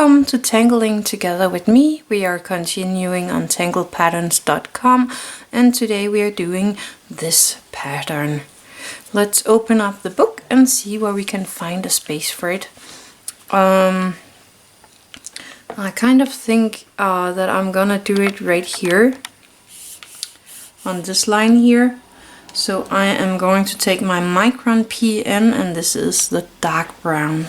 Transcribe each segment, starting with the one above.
Welcome to Tangling Together with me. We are continuing on tanglepatterns.com and today we are doing this pattern. Let's open up the book and see where we can find a space for it. I kind of think that I'm gonna do it right here on this line here. So I am going to take my Micron PN and this is the dark brown.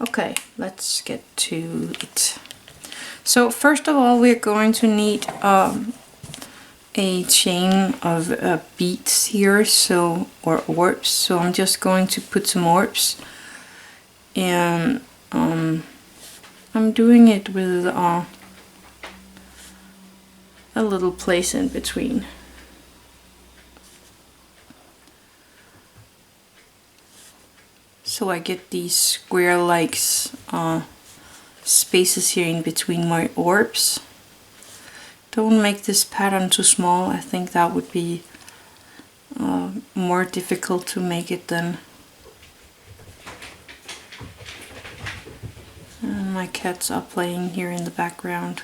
Okay, let's get to it. So first of all, we're going to need a chain of beads here, or orbs. So I'm just going to put some orbs, and I'm doing it with a little place in between. So I get these square-like spaces here in between my orbs. Don't make this pattern too small. I think that would be more difficult to make it than. And my cats are playing here in the background.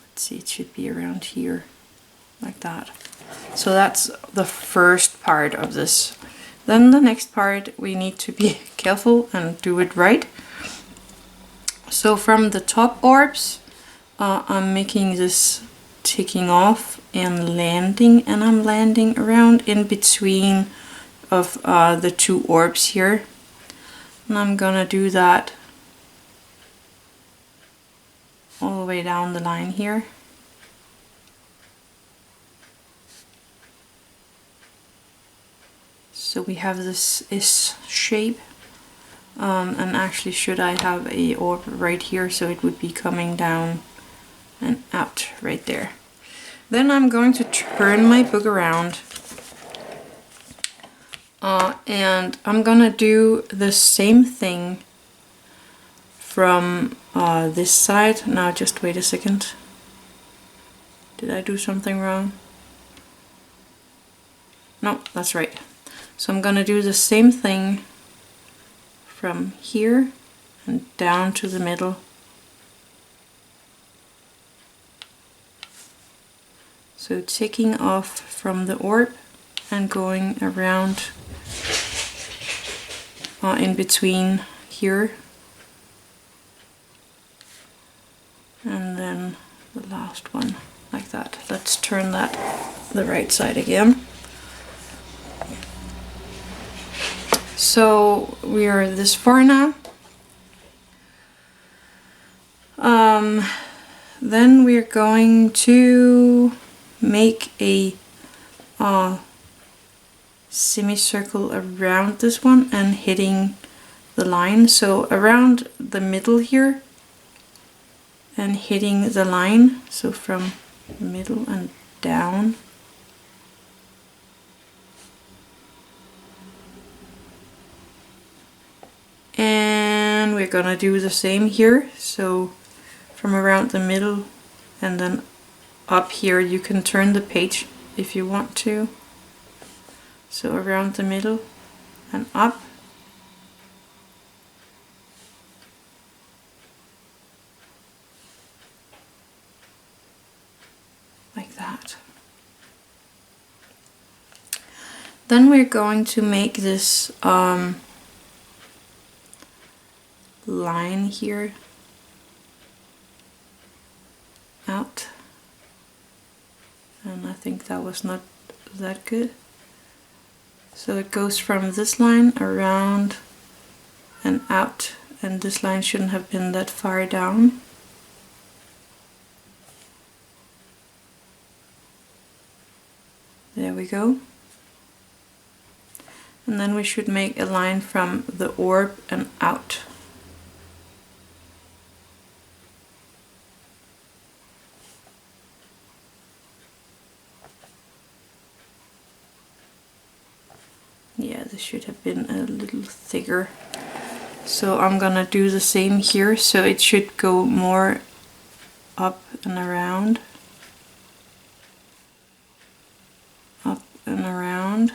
Let's see, it should be around here, like that. So that's the first part of this. Then the next part, we need to be careful and do it right. So from the top orbs, I'm making this ticking off and landing, and I'm landing around in between of the two orbs here. And I'm gonna do that all the way down the line here. So we have this S shape, and actually should I have a orb right here, so it would be coming down and out right there. Then I'm going to turn my book around, and I'm gonna do the same thing from this side. Now just wait a second. Did I do something wrong? No, that's right. So I'm gonna do the same thing from here and down to the middle. So taking off from the orb and going around in between here. And then the last one like that. Let's turn that the right side again. So we are this far now. Then we're going to make a semicircle around this one and hitting the line. So around the middle here and hitting the line. So from the middle and down. And we're gonna do the same here. So from around the middle and then up here, you can turn the page if you want to. So around the middle and up. Like that. Then we're going to make this line here out, and I think that was not that good. So it goes from this line around and out, and this line shouldn't have been that far down. There we go. And then we should make a line from the orb and out. Yeah, this should have been a little thicker. So I'm gonna do the same here, so it should go more up and around. Up and around.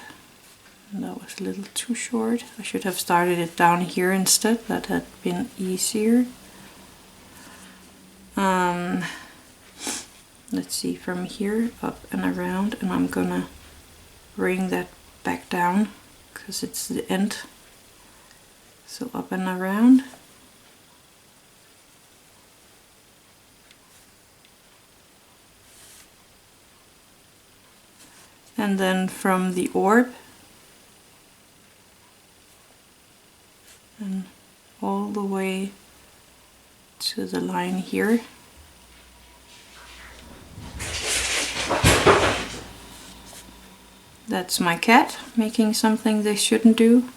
And that was a little too short. I should have started it down here instead. That had been easier. Let's see, from here up and around, and I'm gonna bring that back down because it's the end. So up and around. And then from the orb and all the way to the line here. That's my cat making something they shouldn't do.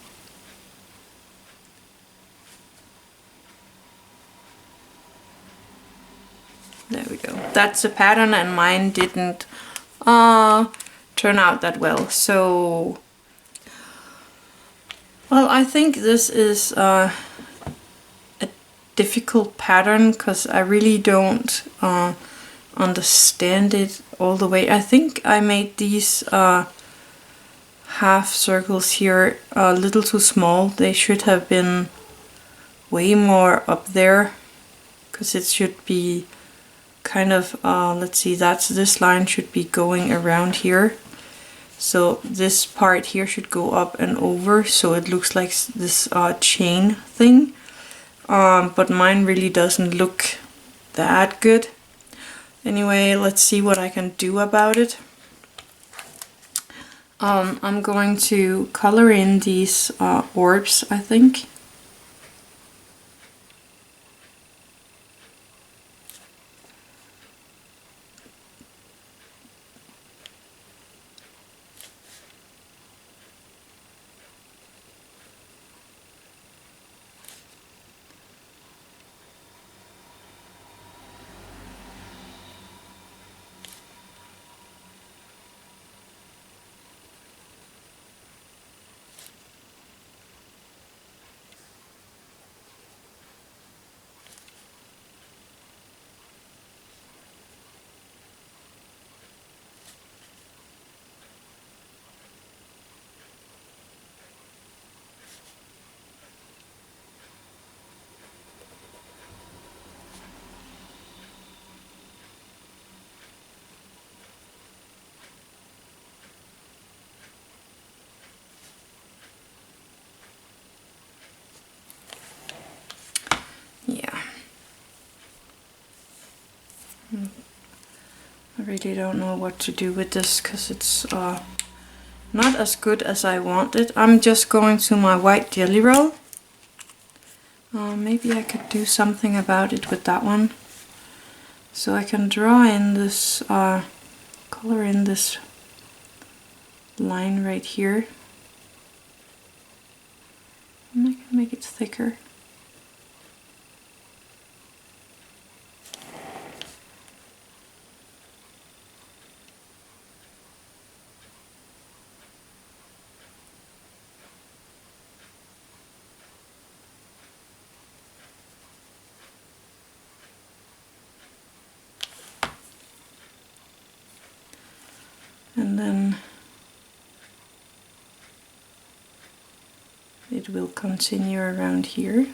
There we go. That's a pattern, and mine didn't turn out that well. So, well, I think this is a difficult pattern because I really don't understand it all the way. I think I made these half circles here a little too small. They should have been way more up there because it should be kind of, let's see, this line should be going around here. So this part here should go up and over, so it looks like this chain thing. But mine really doesn't look that good. Anyway, let's see what I can do about it. I'm going to color in these orbs, I think. Yeah. I really don't know what to do with this because it's not as good as I wanted. I'm just going to my white jelly roll. Maybe I could do something about it with that one. So I can draw in this, color in this line right here. And I can make it thicker. And then it will continue around here.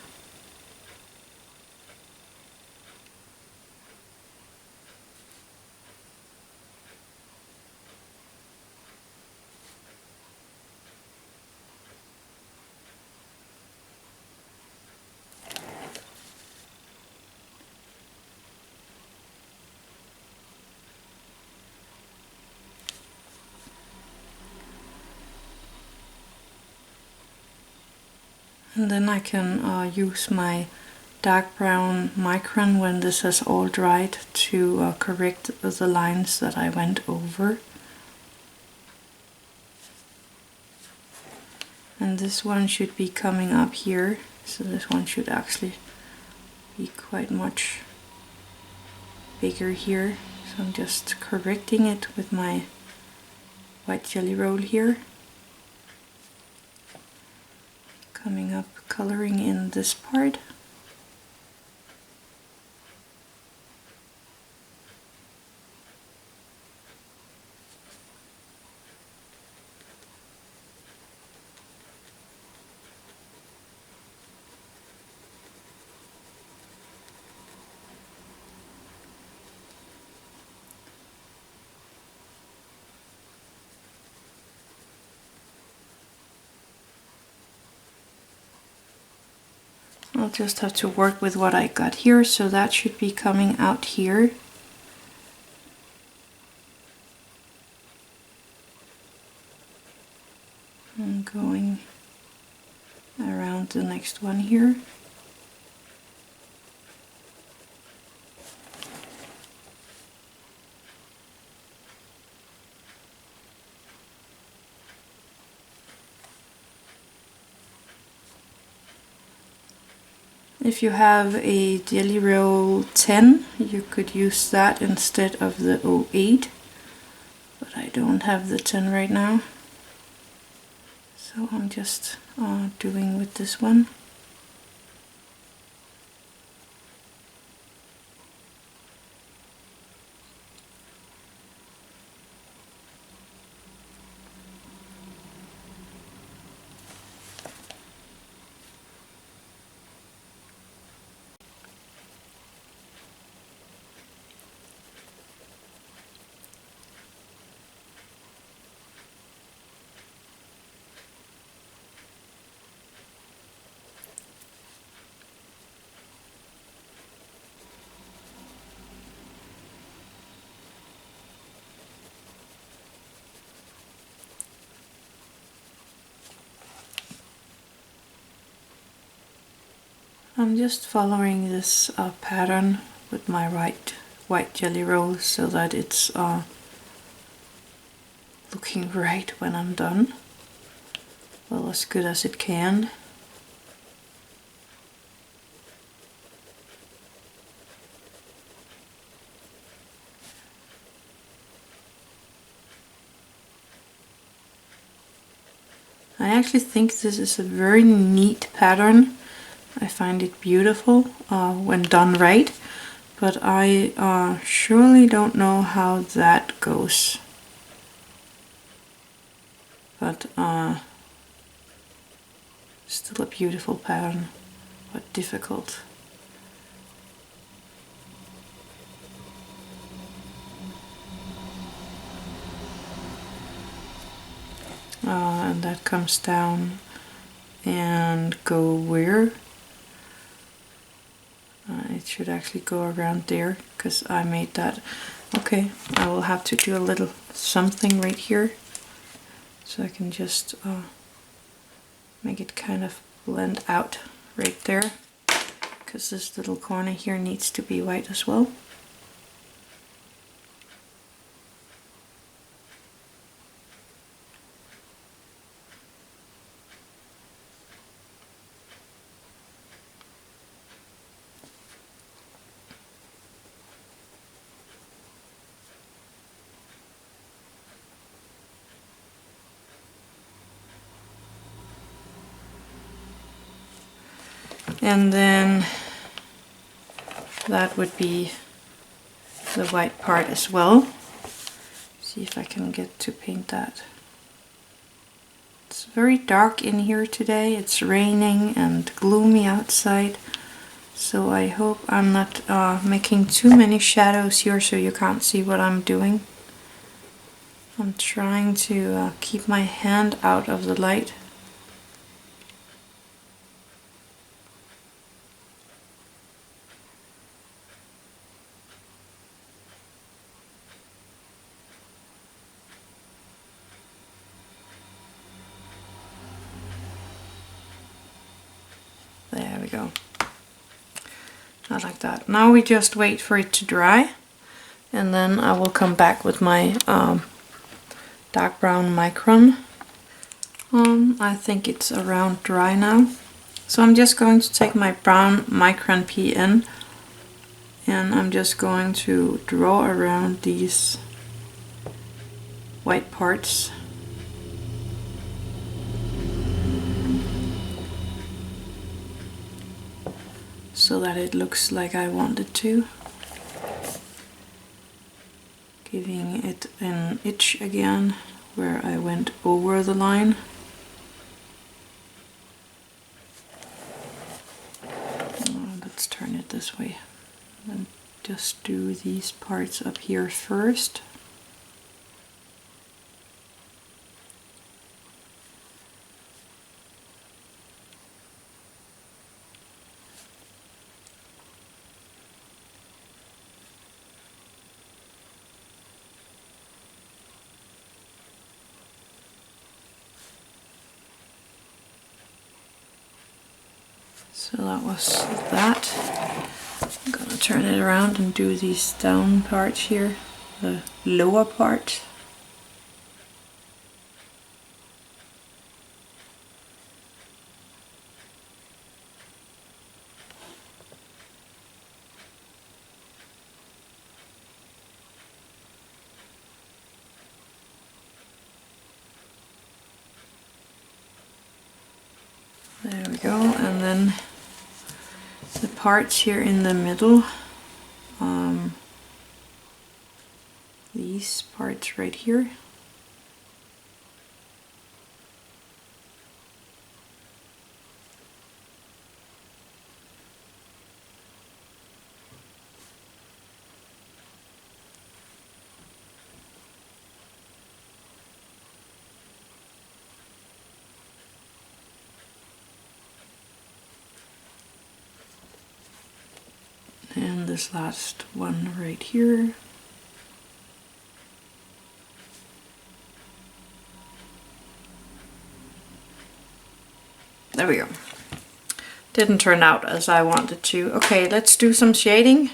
And then I can use my dark brown Micron when this has all dried to correct the lines that I went over. And this one should be coming up here, so this one should actually be quite much bigger here. So I'm just correcting it with my white jelly roll here. Coming up, coloring in this part. I'll just have to work with what I got here, so that should be coming out here. And going around the next one here. If you have a jelly roll 10, you could use that instead of the 08, but I don't have the 10 right now, so I'm just doing with this one. I'm just following this pattern with my white jelly roll so that it's looking right when I'm done. Well, as good as it can. I actually think this is a very neat pattern. I find it beautiful when done right, but I surely don't know how that goes. But still a beautiful pattern, but difficult. And that comes down and go where? It should actually go around there because I made that. Okay, I will have to do a little something right here so I can just make it kind of blend out right there, because this little corner here needs to be white as well. And then that would be the white part as well. See if I can get to paint that. It's very dark in here today. It's raining and gloomy outside, so I hope I'm not making too many shadows here so you can't see what I'm doing. I'm trying to keep my hand out of the light. There we go. Not like that. Now we just wait for it to dry, and then I will come back with my dark brown Micron. I think it's around dry now. So I'm just going to take my brown Micron PN and I'm just going to draw around these white parts. So that it looks like I want it to. Giving it an itch again where I went over the line. Let's turn it this way and just do these parts up here first. So that was that. I'm gonna turn it around and do these down parts here, the lower part. There we go, and then the parts here in the middle, these parts right here. And this last one right here. There we go. Didn't turn out as I wanted to. Okay, let's do some shading.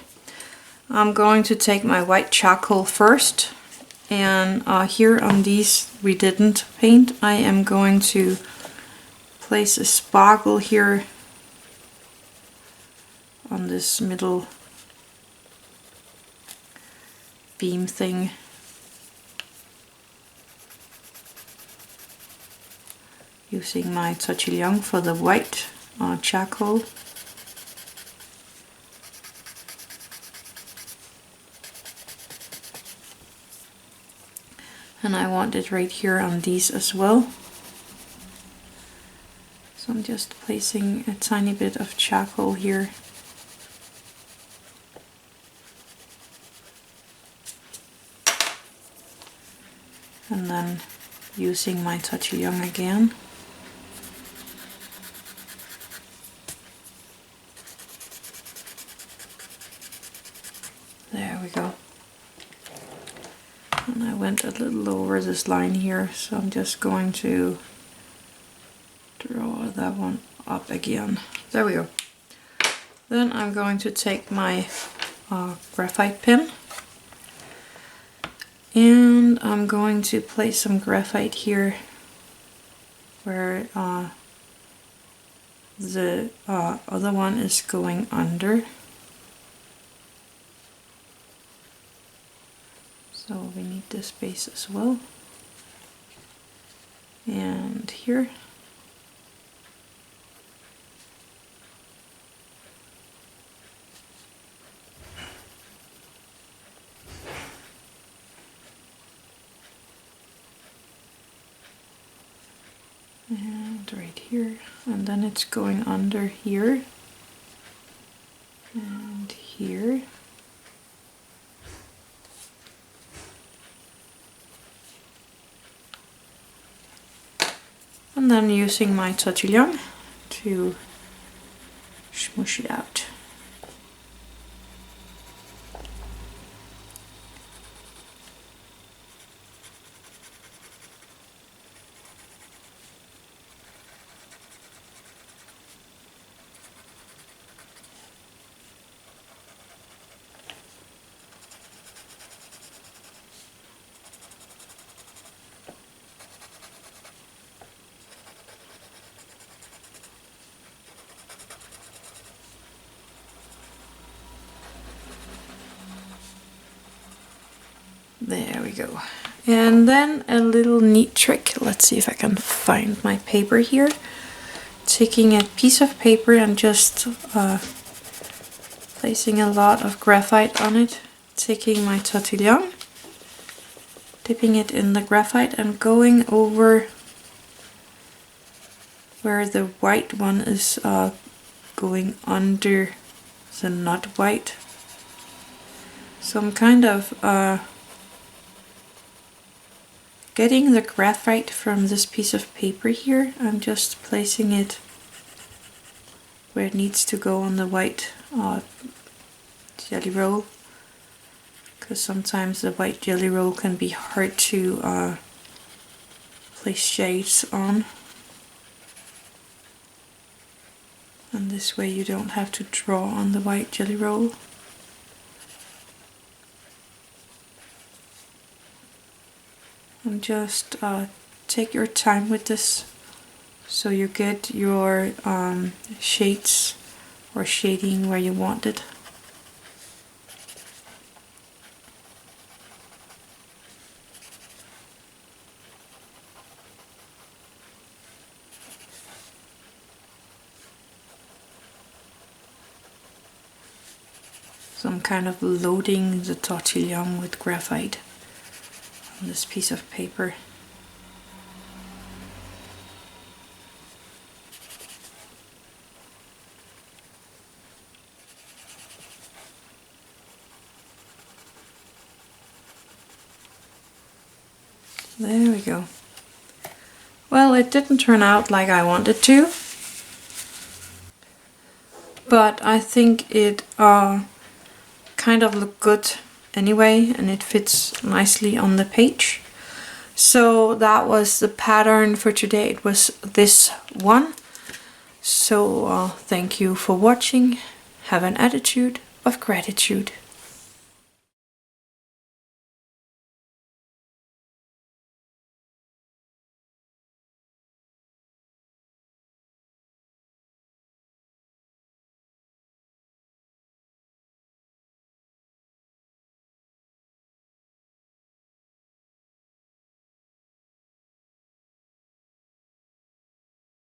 I'm going to take my white charcoal first, and here on these we didn't paint. I am going to place a sparkle here on this middle beam thing. Using my Tortillions for the white charcoal. And I want it right here on these as well. So I'm just placing a tiny bit of charcoal here. And then using my Tortillions again. There we go. And I went a little over this line here, so I'm just going to draw that one up again. There we go. Then I'm going to take my graphite pen, and I'm going to place some graphite here where the other one is going under. So we need this space as well. And here. And right here. And then it's going under here. And here. And then using my Tortillions to smoosh it out. There we go. And then a little neat trick. Let's see if I can find my paper here. Taking a piece of paper and just placing a lot of graphite on it. Taking my Tortillions, dipping it in the graphite and going over where the white one is going under the not white. So I'm kind of getting the graphite from this piece of paper here. I'm just placing it where it needs to go on the white jelly roll, because sometimes the white jelly roll can be hard to place shades on. And this way you don't have to draw on the white jelly roll. And just take your time with this so you get your shades or shading where you want it. So I'm kind of loading the tortillon with graphite on this piece of paper. There we go. Well, it didn't turn out like I wanted to, but I think it kind of looked good anyway, and it fits nicely on the page. So that was the pattern for today. It was this one. So thank you for watching. Have an attitude of gratitude.